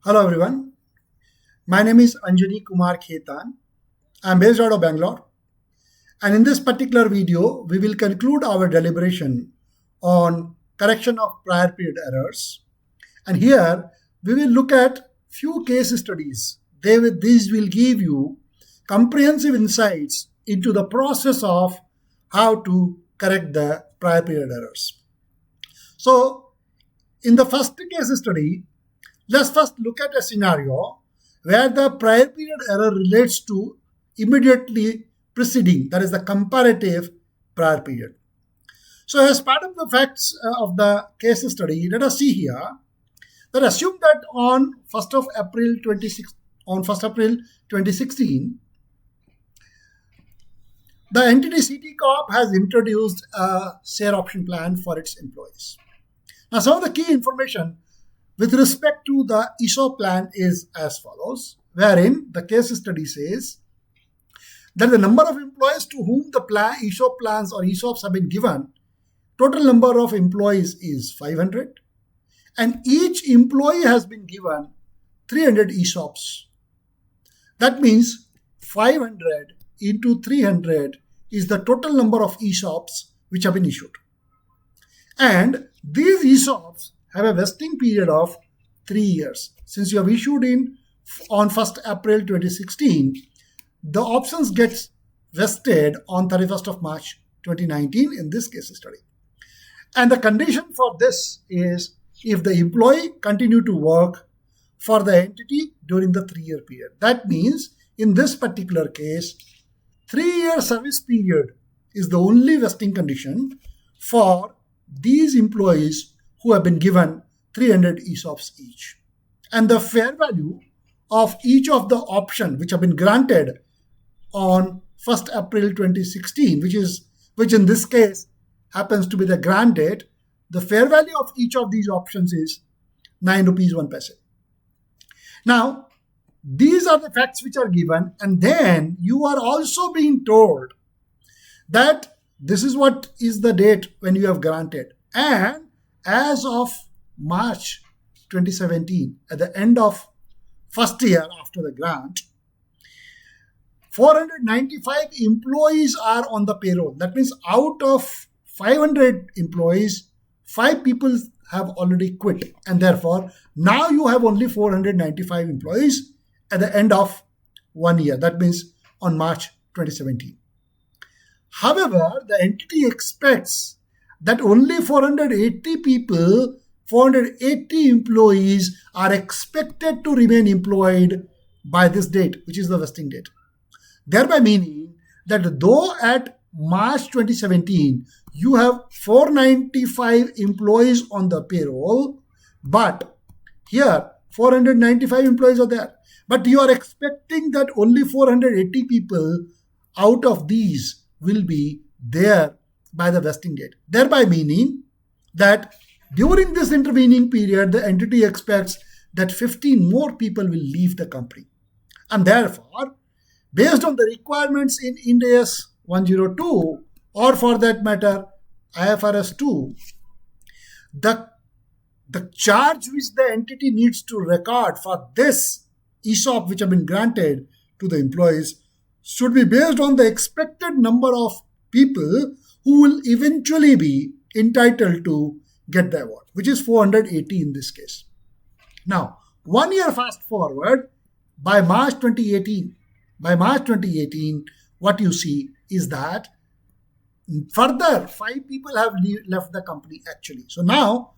Hello everyone, my name is Anjani Kumar Khetan. I am based out of Bangalore, and in this particular video we will conclude our deliberation on correction of prior period errors. And here we will look at few case studies. These will give you comprehensive insights into the process of how to correct the prior period errors. So in the first case study, let's first look at a scenario where the prior period error relates to immediately preceding, that is the comparative prior period. So as part of the facts of the case study, let us see here that assume that on 1st of April 2016, the entity CT Corp has introduced a share option plan for its employees. Now, some of the key information with respect to the ESOP plan is as follows, wherein the case study says that the number of employees to whom the ESOP plans or ESOPs have been given, total number of employees is 500, and each employee has been given 300 ESOPs. That means 500 into 300 is the total number of ESOPs which have been issued. And these ESOPs have a vesting period of 3 years. Since you have issued on 1st April 2016, the options get vested on 31st of March 2019 in this case study. And the condition for this is if the employee continue to work for the entity during the 3-year period. That means in this particular case, 3-year service period is the only vesting condition for these employees who have been given 300 ESOPs each. And the fair value of each of the option which have been granted on 1st April 2016, which in this case happens to be the grant date, the fair value of each of these options is 9 rupees 1 paise. Now, these are the facts which are given, and then you are also being told that this is what is the date when you have granted. And as of March 2017, at the end of first year after the grant, 495 employees are on the payroll. That means out of 500 employees, 5 people have already quit. And therefore, now you have only 495 employees at the end of 1 year. That means on March 2017. However, the entity expects that only 480 employees are expected to remain employed by this date, which is the vesting date. Thereby meaning that though at March 2017, you have 495 employees on the payroll, but here 495 employees are there. But you are expecting that only 480 people out of these will be there by the vesting date. Thereby meaning that during this intervening period, the entity expects that 15 more people will leave the company. And therefore, based on the requirements in Ind AS 102, or for that matter, IFRS 2, the charge which the entity needs to record for this ESOP which have been granted to the employees should be based on the expected number of people who will eventually be entitled to get the award, which is 480 in this case. Now, 1 year fast forward, by March 2018, what you see is that further 5 people have left the company actually. So now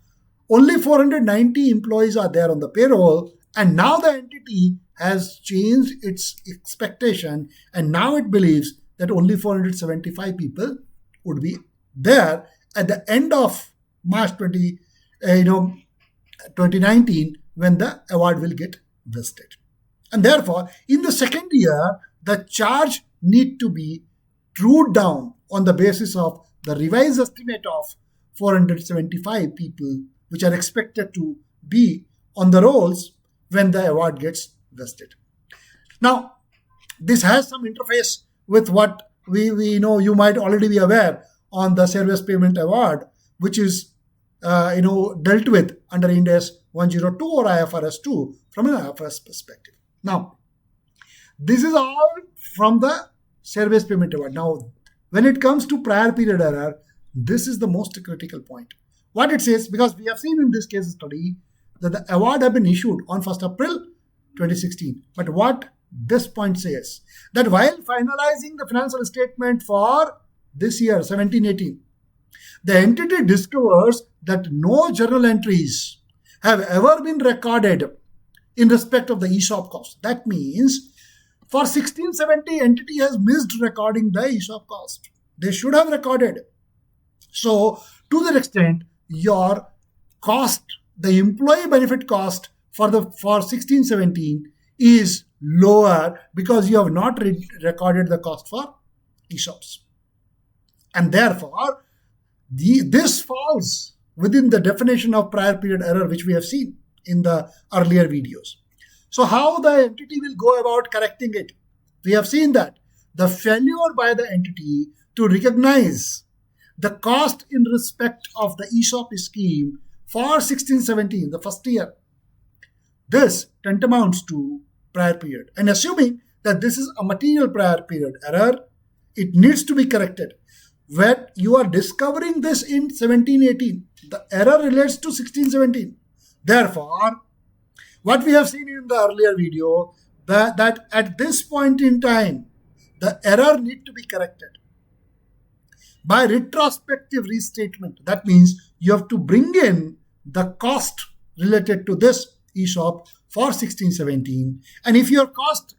only 490 employees are there on the payroll, and now the entity has changed its expectation, and now it believes that only 475 people would be there at the end of March 2019 when the award will get vested. And therefore, in the second year, the charge need to be trued down on the basis of the revised estimate of 475 people which are expected to be on the rolls when the award gets vested. Now, this has some interface with what we know you might already be aware on the service payment award, which is dealt with under Ind AS 102 or IFRS 2 from an IFRS perspective. Now, this is all from the share-based payment award. Now, when it comes to prior period error, this is the most critical point. What it says, because we have seen in this case study that the award have been issued on 1st April 2016. But what this point says, that while finalizing the financial statement for this year, 17-18, the entity discovers that no journal entries have ever been recorded in respect of the ESOP cost. That means for 16-17, entity has missed recording the ESOP cost. They should have recorded. So to that extent, your cost, the employee benefit cost for 16-17 is lower because you have not recorded the cost for ESOPs. And therefore, this falls within the definition of prior period error, which we have seen in the earlier videos. So how the entity will go about correcting it? We have seen that the failure by the entity to recognize the cost in respect of the ESOP scheme for 16-17, the first year, this tantamounts to prior period. And assuming that this is a material prior period error, it needs to be corrected. When you are discovering this in 17-18, the error relates to 16-17. Therefore, what we have seen in the earlier video, that at this point in time, the error need to be corrected by retrospective restatement. That means you have to bring in the cost related to this ESOP for 16-17. And if your cost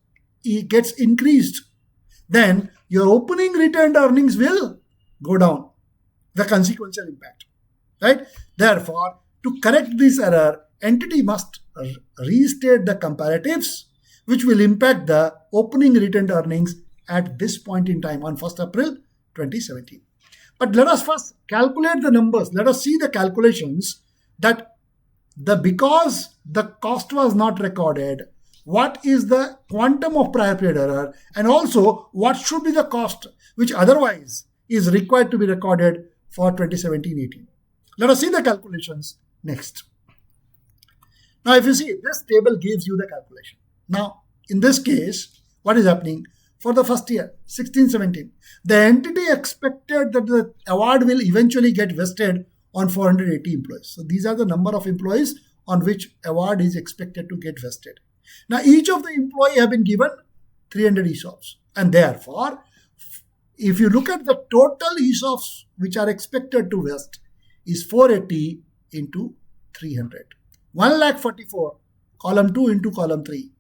gets increased, then your opening retained earnings will go down, the consequential impact, right? Therefore, to correct this error, entity must restate the comparatives, which will impact the opening retained earnings at this point in time on 1st April 2017. But let us first calculate the numbers. Let us see the calculations that because the cost was not recorded, what is the quantum of prior period error, and also what should be the cost which otherwise is required to be recorded for 2017-18. Let us see the calculations next. Now, if you see, this table gives you the calculation. Now, in this case, what is happening? For the first year, 16-17, the entity expected that the award will eventually get vested on 480 employees. So these are the number of employees on which award is expected to get vested. Now, each of the employee have been given 300 ESOPs. And therefore, if you look at the total ESOPs which are expected to vest is 480 into 300. 1,44,000, column 2 into column 3.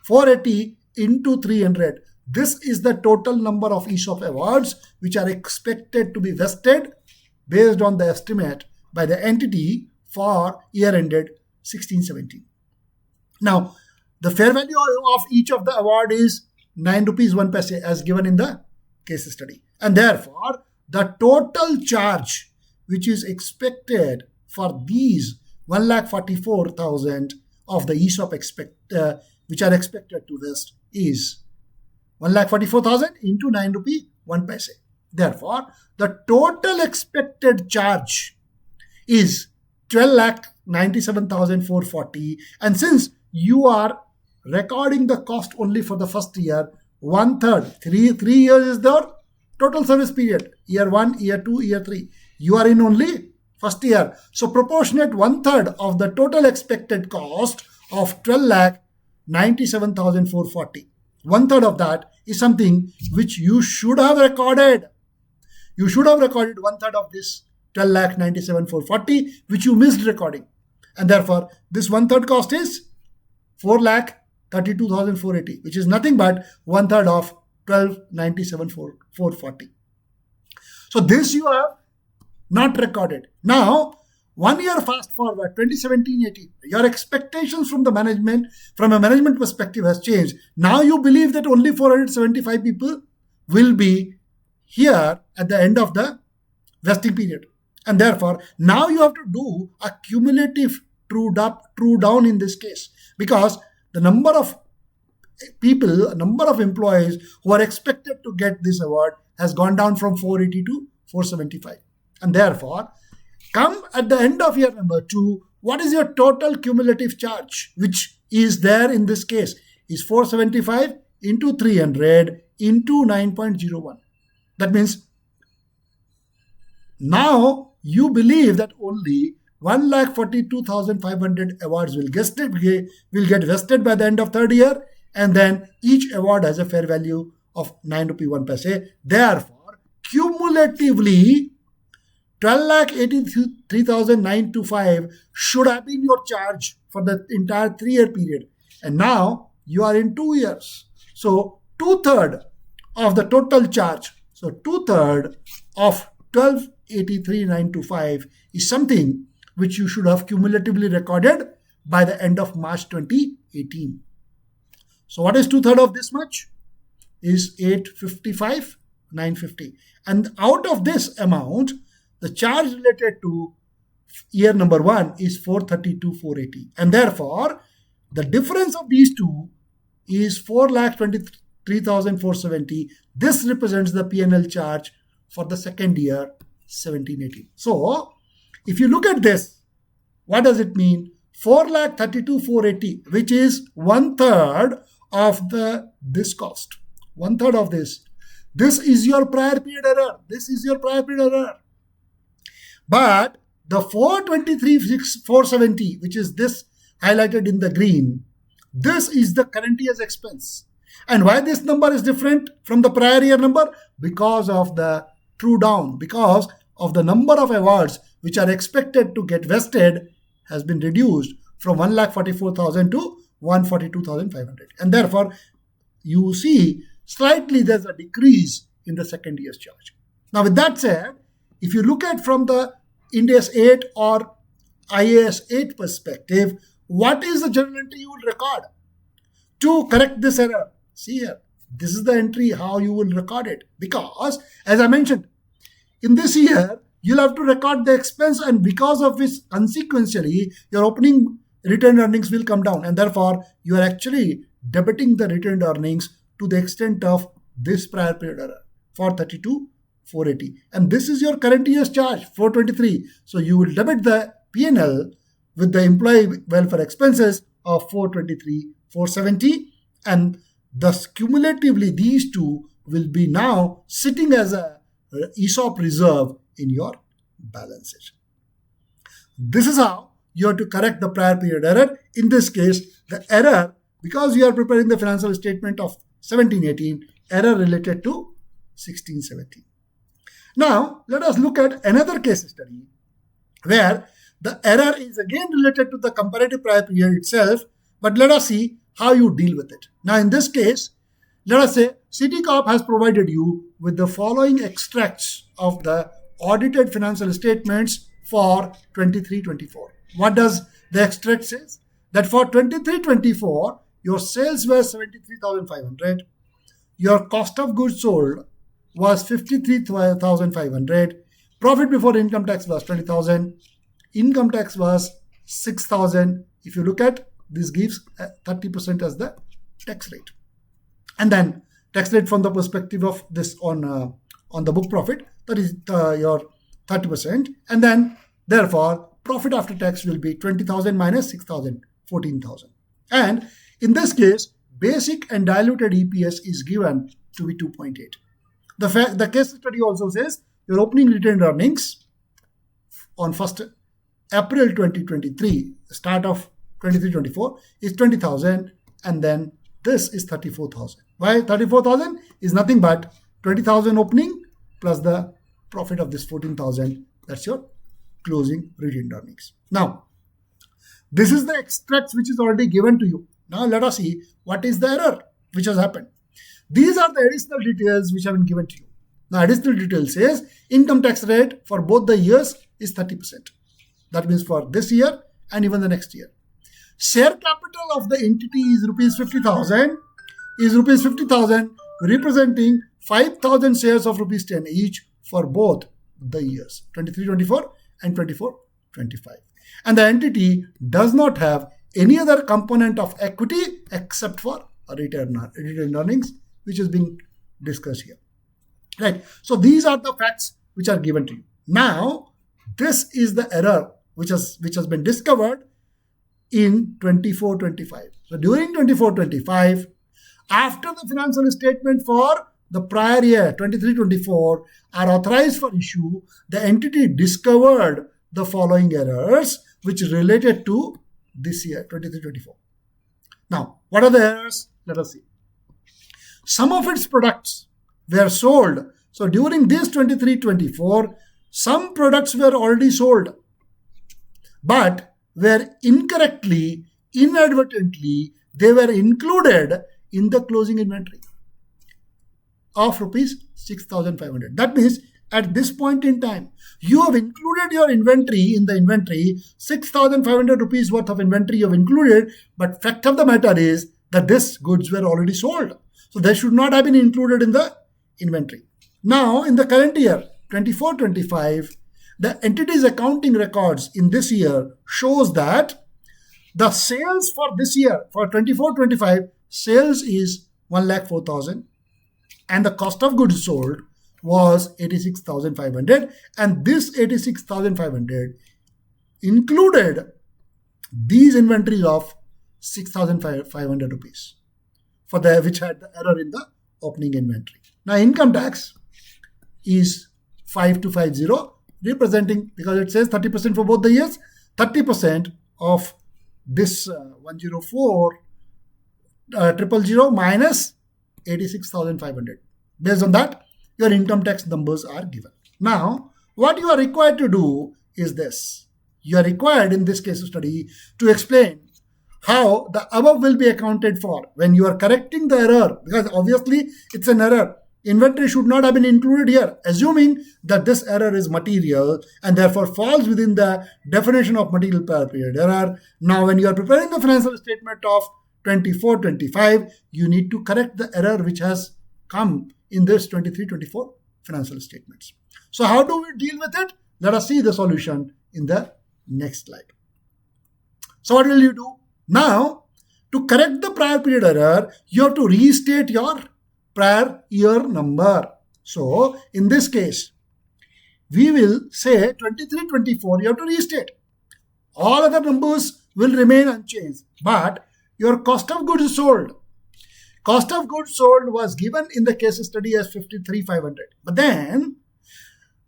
480 into 300. This is the total number of ESOP awards which are expected to be vested based on the estimate by the entity for year ended 16-17. Now, the fair value of each of the award is 9 rupees 1 paise as given in the case study. And therefore, the total charge which is expected for these 1,44,000 of the ESOP which are expected to vest is 1,44,000 into 9 rupee 1 paise. Therefore, the total expected charge is 12,97,440. And since you are recording the cost only for the first year, 1/3, 3 years is the total service period. Year 1, year 2, year 3. You are in only first year. So proportionate 1/3 of the total expected cost of 12,97,440. 1/3 of that is something which you should have recorded. You should have recorded 1/3 of this 12,97,440, which you missed recording. And therefore, this 1/3 cost is 4,32,480, which is nothing but 1/3 of 12,97,440. So this you have not recorded. Now, 1 year fast forward, 2017-18, your expectations from the management, from a management perspective has changed. Now you believe that only 475 people will be here at the end of the vesting period. And therefore, now you have to do a cumulative true down in this case, because the number of people, number of employees who are expected to get this award has gone down from 480 to 475. And therefore, come at the end of year number 2, what is your total cumulative charge, which is there in this case, is 475 into 300 into 9.01. That means now you believe that only 1,42,500 awards will get vested by the end of third year, and then each award has a fair value of 9 rupee 1 paise. Therefore, cumulatively 12,83,925 should have been your charge for the entire 3-year period. And now you are in 2 years. So 2/3 of the total charge, so 2/3 of 12,83,925 is something which you should have cumulatively recorded by the end of March 2018. So what is 2/3 of this much? Is 855,950. And out of this amount, the charge related to year number 1 is 432,480. And therefore, the difference of these two is 4,23,470. This represents the P&L charge for the second year, 17-18. So, if you look at this, what does it mean? 4,32,480, which is 1/3 of this cost. 1/3 of this. This is your prior period error. This is your prior period error. But the 423,470, which is this highlighted in the green, this is the current year's expense. And why this number is different from the prior year number? Because of the true down, because of the number of awards which are expected to get vested has been reduced from 1,44,000 to 142,500. And therefore, you see slightly there's a decrease in the second year's charge. Now, with that said, if you look at from the Ind AS 8 or IAS 8 perspective, what is the journal entry you will record to correct this error? See here, this is the entry how you will record it. Because, as I mentioned, in this year, you'll have to record the expense, and because of which, consequentially, your opening retained earnings will come down. And therefore, you are actually debiting the retained earnings to the extent of this prior period error, 432,480. And this is your current year's charge, 423. So you will debit the P&L with the employee welfare expenses of 423,470. And thus, cumulatively, these two will be now sitting as a ESOP reserve in your balance sheet. This is how you have to correct the prior period error. In this case, the error, because you are preparing the financial statement of 17-18, error related to 16-17. Now, let us look at another case study where the error is again related to the comparative prior period itself, but let us see how you deal with it. Now, in this case, let us say City Corp has provided you with the following extracts of the audited financial statements for 23-24. What does the extract say? That for 23-24, your sales were 73,500. Your cost of goods sold was 53,500. Profit before income tax was 20,000. Income tax was 6,000. If you look at, this gives 30% as the tax rate. And then tax rate from the perspective of this on the book profit, that is your 30%. And then therefore, profit after tax will be 20,000 minus 6,000, 14,000. And in this case, basic and diluted EPS is given to be 2.8. The case study also says your opening retained earnings on 1st April 2023, start of 23-24, is 20,000, and then this is 34,000. Why 34,000? Is nothing but 20,000 opening plus the profit of this 14,000. That's your closing retained earnings. Now, this is the extracts which is already given to you. Now let us see what is the error which has happened. These are the additional details which have been given to you. Now, additional detail says income tax rate for both the years is 30%. That means for this year and even the next year. Share capital of the entity is rupees 50,000, representing 5,000 shares of rupees 10 each for both the years, 23-24 and 24-25. And the entity does not have any other component of equity except for retained earnings, which is being discussed here. Right. So these are the facts which are given to you. Now, this is the error which has been discovered in 24-25. So during 24-25, after the financial statement for the prior year 23-24 are authorized for issue, the entity discovered the following errors which related to this year 23-24. Now, what are the errors? Let us see. Some of its products were sold. So during this 23-24, some products were already sold, but were incorrectly, inadvertently, they were included in the closing inventory of rupees 6,500. That means at this point in time, you have included your inventory in the inventory, 6,500 rupees worth of inventory you have included, but fact of the matter is that these goods were already sold. So they should not have been included in the inventory. Now, in the current year, 24-25, the entity's accounting records in this year shows that the sales for this year, for 24-25, sales is 1,04,000 and the cost of goods sold was 86,500, and this 86,500 included these inventories of 6,500 rupees for the which had the error in the opening inventory. Now income tax is 5250, representing, because it says 30% for both the years, 30% of this 104,000 minus 86,500. Based on that, your income tax numbers are given. Now, what you are required to do is this. You are required in this case study to explain how the above will be accounted for when you are correcting the error, because obviously it's an error. Inventory should not have been included here, assuming that this error is material and therefore falls within the definition of material prior period error. Now, when you are preparing the financial statement of 24-25, you need to correct the error which has come in this 23-24 financial statements. So how do we deal with it? Let us see the solution in the next slide. So what will you do? Now, to correct the prior period error, you have to restate your prior year number. So in this case, we will say 23-24, you have to restate. All other numbers will remain unchanged, but your cost of goods sold. Cost of goods sold was given in the case study as 53,500. But then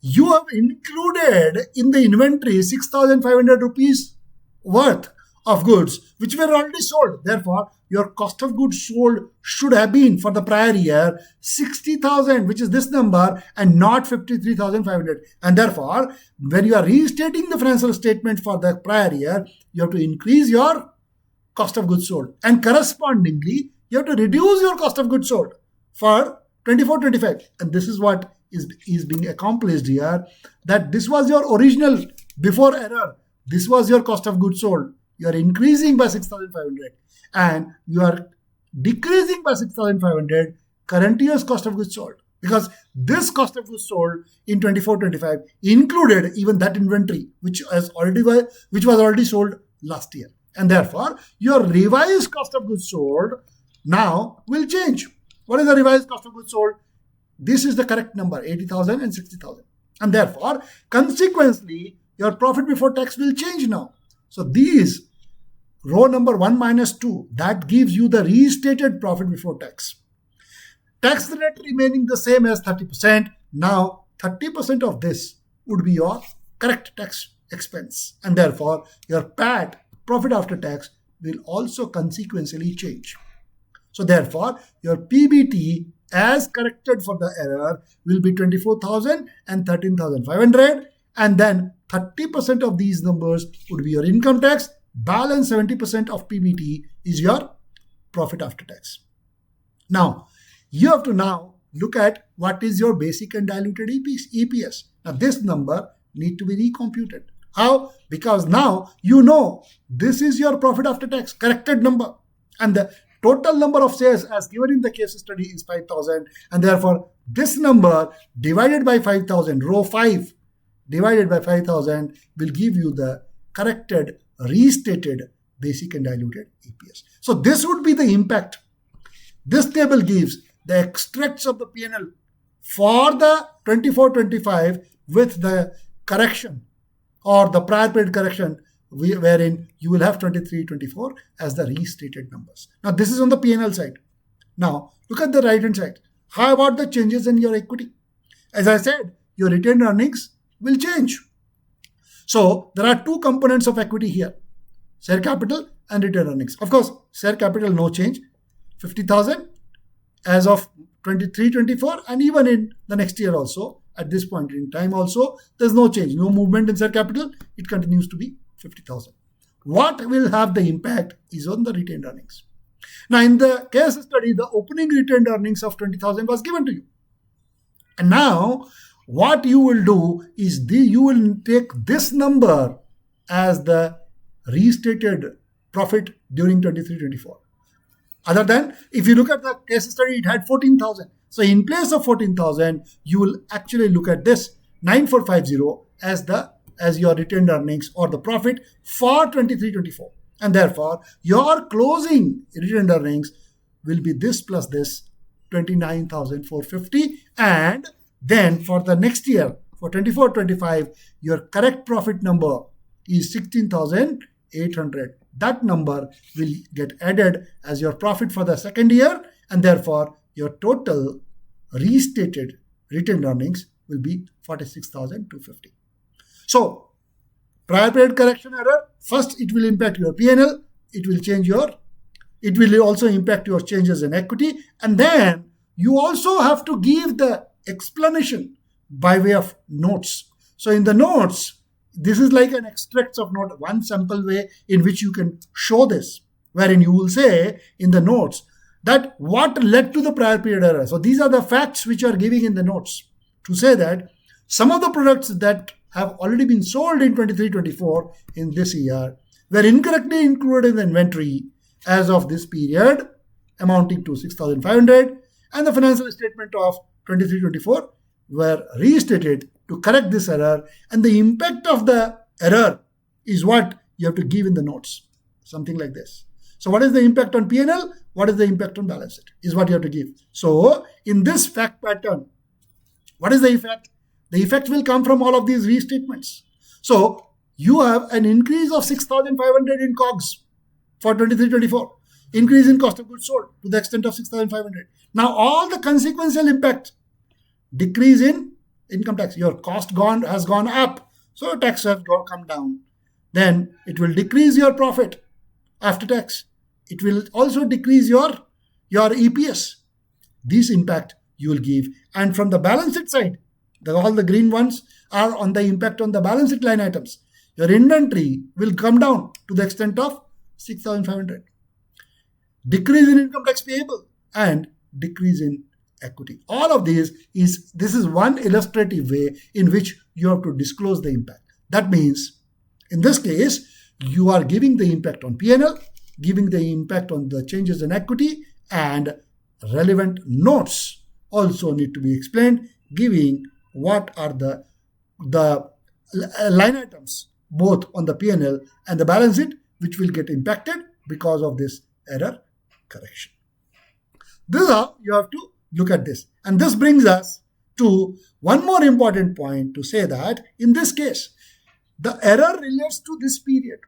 you have included in the inventory 6,500 rupees worth of goods which were already sold. Therefore, your cost of goods sold should have been for the prior year 60,000, which is this number, and not 53,500. And therefore, when you are restating the financial statement for the prior year, you have to increase your cost of goods sold, and correspondingly you have to reduce your cost of goods sold for 24-25. And this is what is being accomplished here, that this was your original before error. This was your cost of goods sold. You are increasing by 6,500 and you are decreasing by 6,500 current year's cost of goods sold, because this cost of goods sold in 24-25 included even that inventory which was already sold last year. And therefore, your revised cost of goods sold now will change. What is the revised cost of goods sold? This is the correct number, 80,000 and 60,000. And therefore, consequently, your profit before tax will change now. So these, row number 1 minus 2, that gives you the restated profit before tax. Tax rate remaining the same as 30%. Now, 30% of this would be your correct tax expense. And therefore, your PAT, profit after tax, will also consequentially change. So therefore, your PBT as corrected for the error will be 24,000 and 13,500, and then 30% of these numbers would be your income tax. Balance 70% of PBT is your profit after tax. Now, you have to now look at what is your basic and diluted EPS. Now, this number need to be recomputed. How? Because now you know this is your profit after tax corrected number, and the total number of shares as given in the case study is 5,000, and therefore this number divided by 5,000, row 5 divided by 5,000 will give you the corrected, restated basic and diluted EPS. So this would be the impact. This table gives the extracts of the P&L for the 24-25 with the correction or the prior period correction wherein you will have 23, 24 as the restated numbers. Now this is on the P&L side. Now look at the right hand side. How about the changes in your equity? As I said, your retained earnings will change. So there are two components of equity here, share capital and retained earnings. Of course, share capital no change, 50,000 as of 23-24, and even in the next year also, at this point in time also, there's no change, no movement in share capital. It continues to be 50,000. What will have the impact is on the retained earnings. Now, in the case study, the opening retained earnings of 20,000 was given to you. And now, what you will do is you will take this number as the restated profit during 23-24. Other than, if you look at the case study, it had 14,000. So in place of 14,000, you will actually look at this 9450 as your retained earnings or the profit for 23-24. And therefore, your closing retained earnings will be this plus this, 29,450. And then for the next year, for 24-25, your correct profit number is 16,800. That number will get added as your profit for the second year, and therefore your total restated retained earnings will be 46,250. So, prior period correction error, first it will impact your P&L, it will also impact your changes in equity, and then you also have to give the explanation by way of notes. So in the notes, this is like an extract of note, one simple way in which you can show this, wherein you will say in the notes that what led to the prior period error. So these are the facts which you are giving in the notes to say that some of the products that have already been sold in 23-24 in this year were incorrectly included in the inventory as of this period, amounting to 6,500, and the financial statement of 23-24 were restated to correct this error, and the impact of the error is what you have to give in the notes, something like this. So what is the impact on P&L? What is the impact on balance sheet is what you have to give. So in this fact pattern, what is the effect? The effect will come from all of these restatements. So you have an increase of 6,500 in COGS for 23-24, increase in cost of goods sold to the extent of 6,500. Now all the consequential impact, decrease in income tax, your cost has gone up, so tax has come down. Then it will decrease your profit after tax. It will also decrease your EPS. This impact you will give. And from the balance sheet side, all the green ones are on the impact on the balance sheet line items. Your inventory will come down to the extent of 6,500. Decrease in income tax payable and decrease in equity. All of this is one illustrative way in which you have to disclose the impact. That means, in this case, you are giving the impact on P&L, giving the impact on the changes in equity, and relevant notes also need to be explained, giving what are the line items both on the P&L and the balance sheet which will get impacted because of this error correction. This is how you have to look at this. And this brings us to one more important point to say that in this case, the error relates to this period.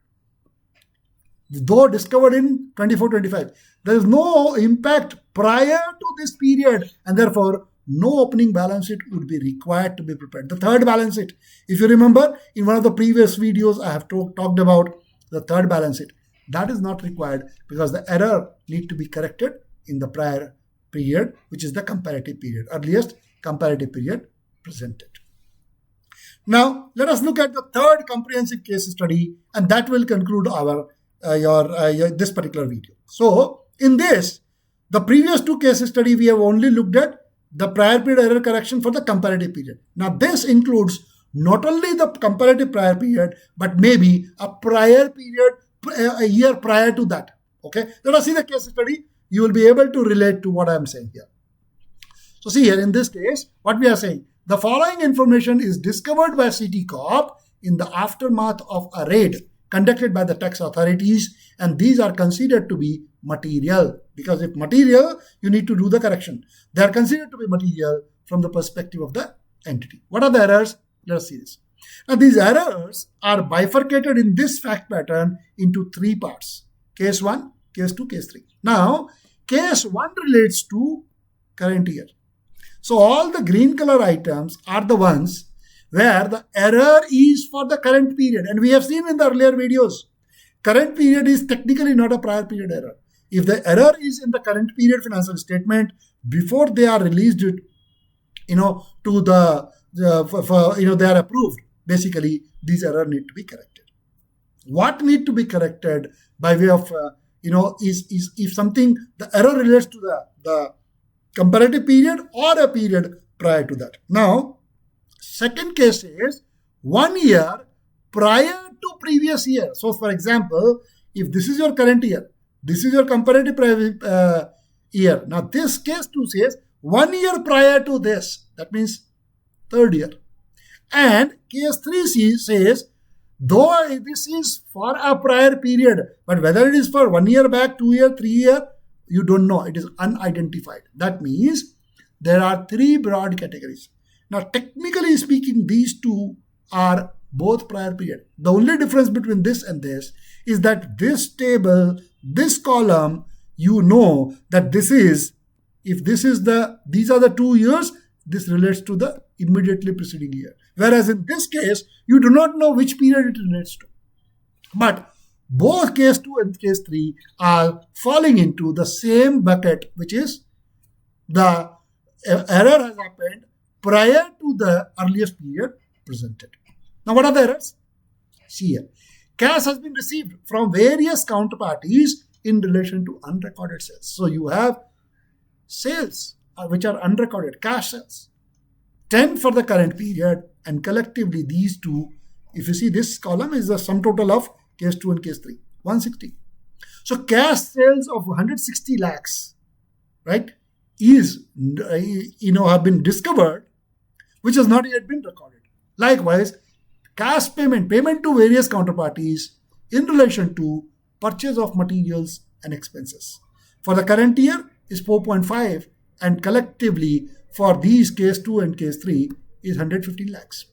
Though discovered in 24-25, there is no impact prior to this period, and therefore no opening balance sheet would be required to be prepared. The third balance sheet, if you remember, in one of the previous videos I have talked about the third balance sheet. That is not required because the error need to be corrected in the prior period, which is the comparative period, earliest comparative period presented. Now, let us look at the third comprehensive case study, and that will conclude our this particular video. So, in this, the previous two case study, we have only looked at the prior period error correction for the comparative period. Now, this includes not only the comparative prior period, but maybe a prior period, a year prior to that. Okay, let us see the case study. You will be able to relate to what I am saying here. So see here in this case, what we are saying, the following information is discovered by CT Corp in the aftermath of a raid conducted by the tax authorities, and these are considered to be material, because if material, you need to do the correction. They are considered to be material from the perspective of the entity. What are the errors? Let us see this. Now, these errors are bifurcated in this fact pattern into three parts: case 1, case 2, case 3. Now, case 1 relates to current year. So, all the green color items are the ones where the error is for the current period. And we have seen in the earlier videos, current period is technically not a prior period error. If the error is in the current period financial statement before they are released, to the they are approved, basically these errors need to be corrected. What need to be corrected by way of is if something, the error relates to the comparative period or a period prior to that. Now, second case is 1 year prior to previous year. So, for example, if this is your current year, this is your comparative year. Now, this case 2 says 1 year prior to this. That means third year. And case 3 says, though this is for a prior period, but whether it is for 1 year back, 2 year, 3 year, you don't know. It is unidentified. That means there are three broad categories. Now, technically speaking, these two are both prior period. The only difference between this and this is that this table, this column, you know that this is, if this is these are the 2 years, this relates to the immediately preceding year. Whereas in this case, you do not know which period it relates to. But both case 2 and case 3 are falling into the same bucket, which is the error has happened prior to the earliest period presented. Now, what are the errors? See here. Cash has been received from various counterparties in relation to unrecorded sales. So, you have sales which are unrecorded, cash sales. 10 for the current period, and collectively these two, if you see this column is the sum total of case 2 and case 3, 160. So, cash sales of 160 lakhs, right, is, have been discovered, which has not yet been recorded. Likewise, cash payment to various counterparties in relation to purchase of materials and expenses. For the current year is 4.5, and collectively for these case 2 and case 3 is 115 lakhs.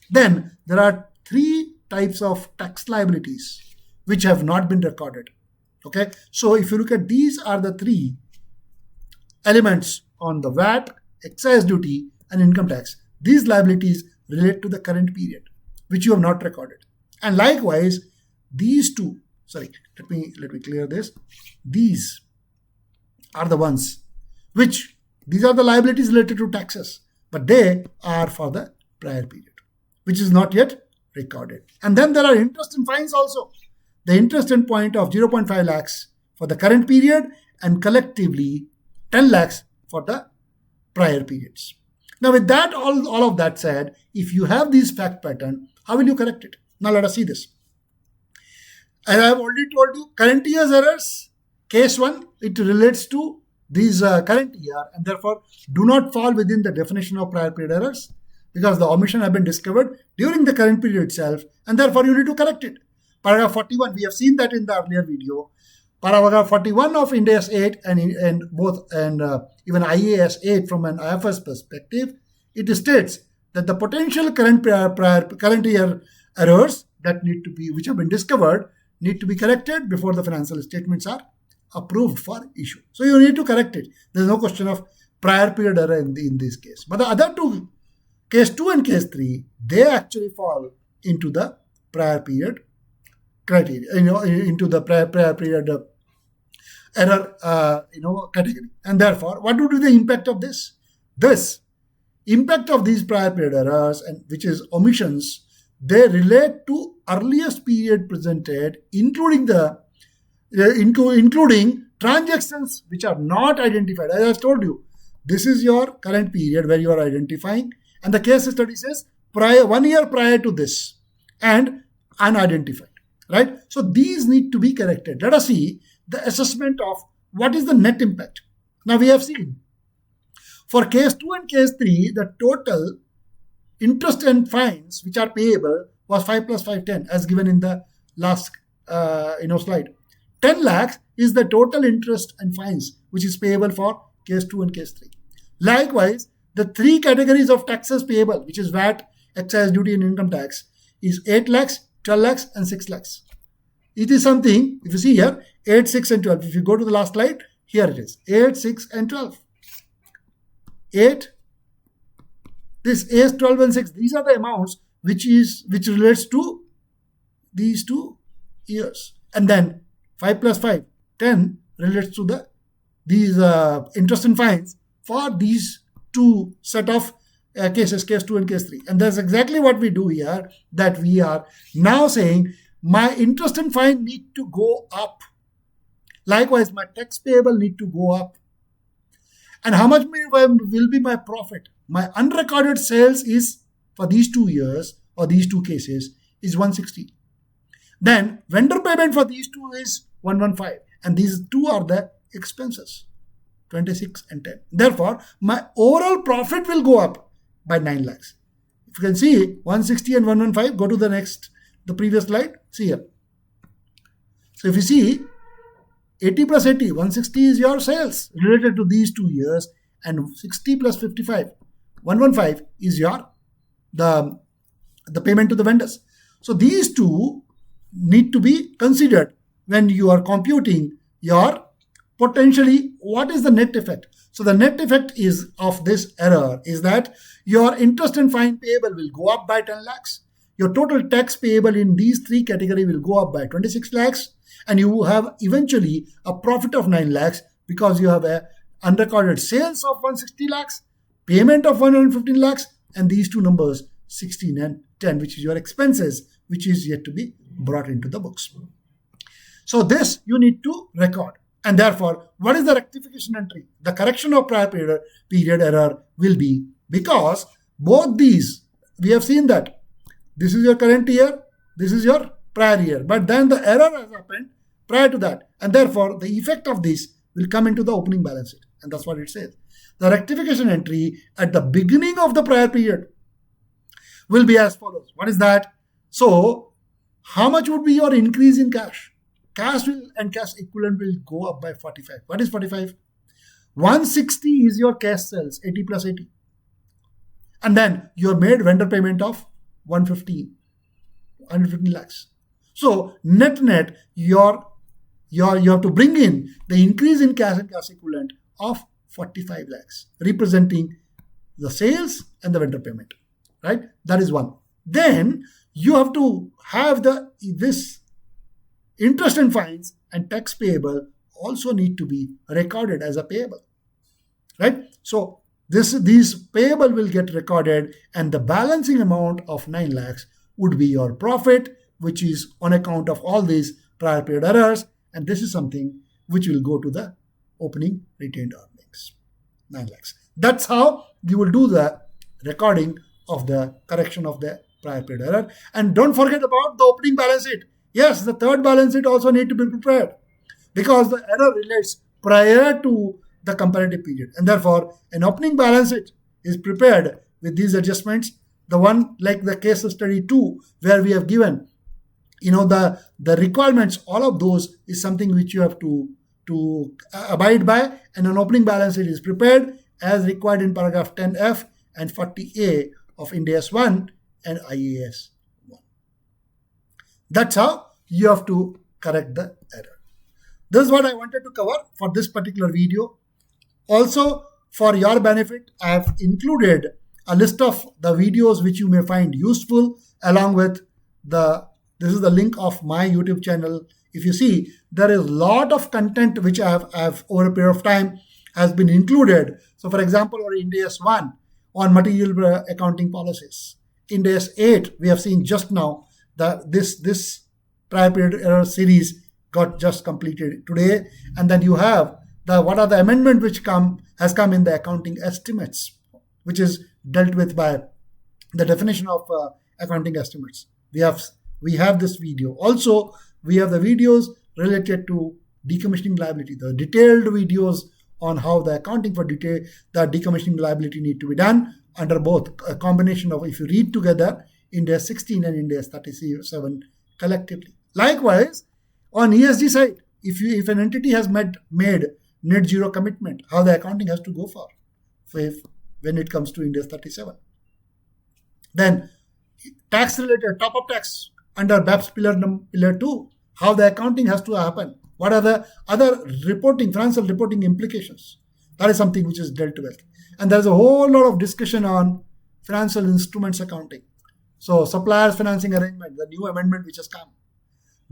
Then there are three types of tax liabilities which have not been recorded. Okay, so if you look at, these are the three elements on the VAT, excise duty, and income tax. These liabilities relate to the current period, which you have not recorded. And likewise, these two, let me clear this. These are the ones which, these are the liabilities related to taxes, but they are for the prior period, which is not yet recorded. And then there are interest and fines also. The interest and point of 0.5 lakhs for the current period, and collectively 10 lakhs for the prior periods. Now, with that, all of that said, if you have these fact pattern, how will you correct it? Now, let us see this. As I have already told you, current year's errors, case 1, it relates to these current year, and therefore do not fall within the definition of prior period errors, because the omission have been discovered during the current period itself, and therefore you need to correct it. Paragraph 41, we have seen that in the earlier video. Paragraph 41 of Ind AS 8 and even IAS 8 from an IFRS perspective, it states that the potential current year errors that need to be, which have been discovered, need to be corrected before the financial statements are approved for issue. So you need to correct it. There is no question of prior period error in this case. But the other two, case 2 and case 3, they actually fall into the prior period criteria, into the prior period error, category. And therefore, what would be the impact of this? This impact of these prior period errors, and which is omissions, they relate to earliest period presented, including transactions which are not identified. As I told you, this is your current period where you are identifying, and the case study says 1 year prior to this and unidentified. Right? So these need to be corrected. Let us see the assessment of what is the net impact. Now we have seen for case 2 and case 3, the total interest and fines which are payable was 5 plus 5, 10, as given in the last slide. 10 lakhs is the total interest and fines which is payable for case 2 and case 3. Likewise, the three categories of taxes payable, which is VAT, excise duty and income tax is 8 lakhs, 12 lakhs and 6 lakhs. It is something, if you see here, 8, 6 and 12. If you go to the last slide, here it is, 8, 6 and 12. 8, this 8, 12 and 6, these are the amounts which relates to these 2 years. And then 5 plus 5, 10 relates to these interest and fines for these 2 set of cases, case 2 and case 3. And that's exactly what we do here, that we are now saying my interest and fine need to go up. Likewise, my tax payable need to go up. And how much will be my profit? My unrecorded sales is, for these 2 years or these 2 cases, is 160. Then vendor payment for these 2 is 115. And these 2 are the expenses, 26 and 10. Therefore, my overall profit will go up by 9 lakhs. If you can see 160 and 115, go to the previous slide. See here. So if you see 80 plus 80, 160 is your sales related to these 2 years, and 60 plus 55, 115 is your the payment to the vendors. So these 2 need to be considered when you are computing your potentially what is the net effect. So the net effect is of this error is that your interest and fine payable will go up by 10 lakhs. Your total tax payable in these 3 categories will go up by 26 lakhs, and you have eventually a profit of 9 lakhs because you have a unrecorded sales of 160 lakhs, payment of 115 lakhs, and these 2 numbers 16 and 10, which is your expenses, which is yet to be brought into the books. So this you need to record. And therefore, what is the rectification entry? The correction of prior period error will be, because both these, we have seen that this is your current year, this is your prior year, but then the error has happened prior to that. And therefore, the effect of this will come into the opening balance sheet. And that's what it says. The rectification entry at the beginning of the prior period will be as follows. What is that? So, how much would be your increase in cash? Cash and cash equivalent will go up by 45. What is 45? 160 is your cash sales, 80 plus 80. And then you have made vendor payment of 115 lakhs. So net, you have to bring in the increase in cash and cash equivalent of 45 lakhs, representing the sales and the vendor payment, right? That is one. Then you have to have this interest and fines and tax payable also need to be recorded as a payable, right? So these payable will get recorded, and the balancing amount of 9 lakhs would be your profit, which is on account of all these prior period errors, and this is something which will go to the opening retained earnings, 9 lakhs. That's how you will do the recording of the correction of the prior period error. And don't forget about the opening balance sheet. Yes, the third balance sheet also need to be prepared because the error relates prior to the comparative period. And therefore, an opening balance sheet is prepared with these adjustments. The one like the case study 2, where we have given, the requirements, all of those is something which you have to abide by. And an opening balance sheet is prepared as required in paragraph 10F and 40A of Ind AS 1 and IAS 1. That's how you have to correct the error. This is what I wanted to cover for this particular video. Also, for your benefit, I have included a list of the videos which you may find useful, along with this is the link of my YouTube channel. If you see, there is a lot of content which I have over a period of time has been included. So for example, or Ind AS 1 on material accounting policies. Ind AS 8, we have seen just now that this prior period error series got just completed today. And then you have what are the amendment which has come in the accounting estimates, which is dealt with by the definition of accounting estimates. We have this video. Also, we have the videos related to decommissioning liability, the detailed videos on how the accounting for the decommissioning liability need to be done under both a combination of, if you read together, Ind AS 16 and Ind AS 37 collectively. Likewise, on ESG side, if an entity has made net zero commitment, how the accounting has to go for when it comes to Ind AS 37. Then tax-related top-up tax under BEPS Pillar 2, how the accounting has to happen. What are the other financial reporting implications? That is something which is dealt with. And there's a whole lot of discussion on financial instruments accounting. So suppliers financing arrangement, the new amendment which has come.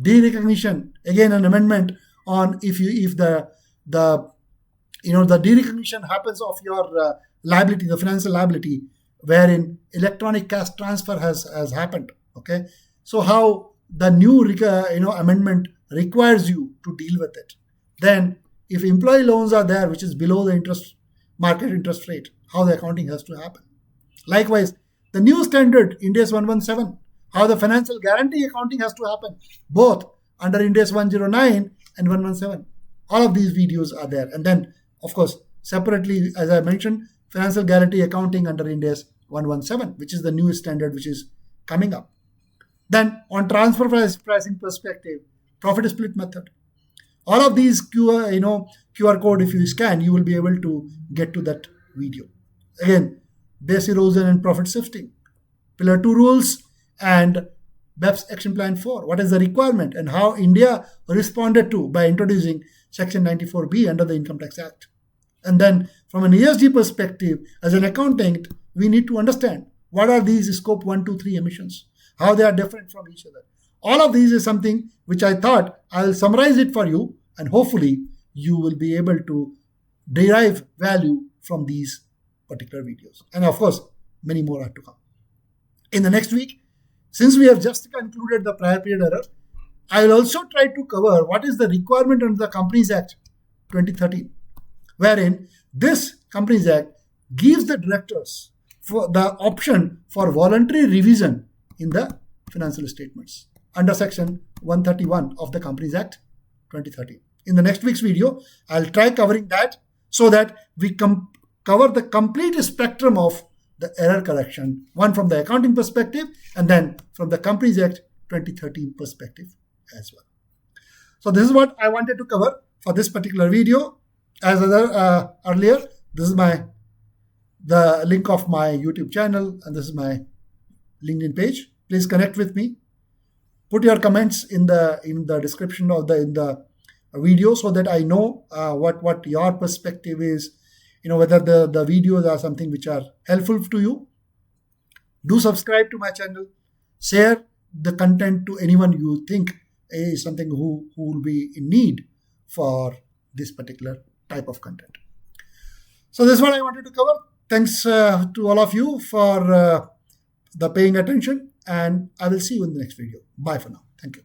Derecognition, again an amendment on if the derecognition happens of your liability, the financial liability, wherein electronic cash transfer has happened. Okay, so how the new amendment requires you to deal with it. Then, if employee loans are there, which is below the market interest rate, how the accounting has to happen. Likewise, the new standard Ind AS 117, how the financial guarantee accounting has to happen, both under Ind AS 109 and 117. All of these videos are there. And then, of course, separately, as I mentioned, financial guarantee accounting under Ind AS 117, which is the newest standard which is coming up. Then, on transfer pricing perspective, profit split method. All of these QR code, if you scan, you will be able to get to that video. Again, base erosion and profit shifting, Pillar 2 rules, and BEPS Action Plan 4. What is the requirement and how India responded to by introducing Section 94B under the Income Tax Act. And then from an ESG perspective, as an accountant, we need to understand what are these scope 1, 2, 3 emissions, how they are different from each other. All of these is something which I thought I'll summarize it for you, and hopefully you will be able to derive value from these particular videos. And of course, many more are to come. In the next week, since we have just concluded the prior period error, I will also try to cover what is the requirement under the Companies Act 2013, wherein this Companies Act gives the directors for the option for voluntary revision in the financial statements under Section 131 of the Companies Act 2013. In the next week's video, I'll try covering that so that we cover the complete spectrum of the error correction, one from the accounting perspective and then from the Companies Act 2013 perspective as well. So this is what I wanted to cover for this particular video. As earlier, this is the link of my YouTube channel and this is my LinkedIn page. Please connect with me. Put your comments in the description of the video so that I know what your perspective is. Whether the videos are something which are helpful to you. Do subscribe to my channel. Share the content to anyone you think is something who will be in need for this particular type of content. So this is what I wanted to cover. Thanks to all of you for the paying attention, and I will see you in the next video. Bye for now. Thank you.